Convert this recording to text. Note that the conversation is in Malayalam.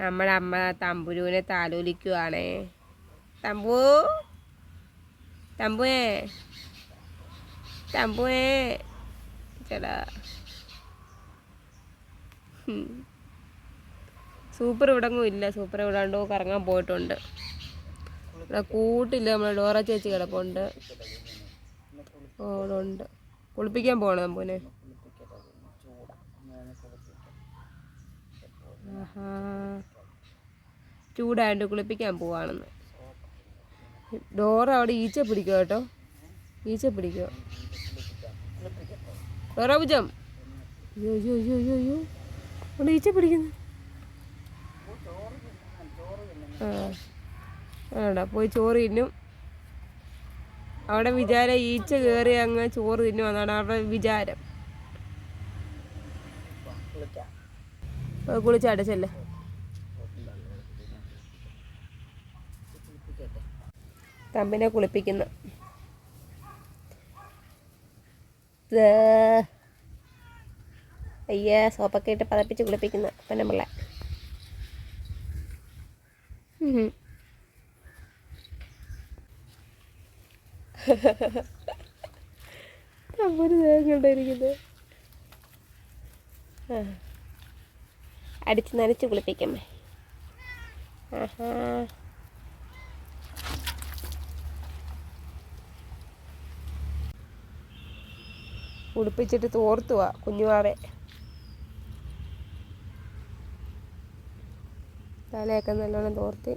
നമ്മുടെ അമ്മ തമ്പുരുവിനെ താലോലിക്കുവാണേ. തമ്പു തമ്പുവേ തമ്പുവേ ചേടാ. സൂപ്പർ ഇവിടെങ്ങും ഇല്ല. സൂപ്പർ ഇവിടാണ്ടോ കറങ്ങാൻ പോയിട്ടുണ്ട്. ഇവിടെ കൂട്ടില്ല. നമ്മളെ ഡോറ ചേച്ചി കിടപ്പുണ്ട്. അവിടെ ഉണ്ട്. കുളിപ്പിക്കാൻ പോകണം തമ്പുവിനെ. ആഹാ, ചൂടായിട്ട് കുളിപ്പിക്കാൻ പോവാണെന്ന്. ഡോറ അവിടെ ഈച്ച പിടിക്കുക കേട്ടോ. ഈച്ച പിടിക്കുക. ഡോറ ഭുജം. അയ്യോ അയ്യോ അയ്യോ അയ്യോ അയ്യോ, അവിടെ ഈച്ച പിടിക്കുന്നു. ആടാ പോയി ചോറ് തിന്നും. അവിടെ വിചാരം ഈച്ച കയറി അങ്ങ് ചോറ് തിന്നും എന്നാണ് അവിടെ വിചാരം. കുളിച്ചടച്ചല്ലേ. തമ്പിനെ കുളിപ്പിക്കുന്നു. അയ്യ, സോപ്പൊക്കെ ഇട്ട് പതപ്പിച്ച് കുളിപ്പിക്കുന്ന പെണ്ണുമ്പിള്ള. തമ്പൊരു തേങ്ങണ്ടായിരിക്കുന്നത്. അടിച്ച് നനച്ച് കുളിപ്പിക്കമ്മേ. ആഹാ, കുളിപ്പിച്ചിട്ട് തോർത്തുവാ കുഞ്ഞുവാവെ. തലയൊക്കെ നല്ലോണം തോർത്തി.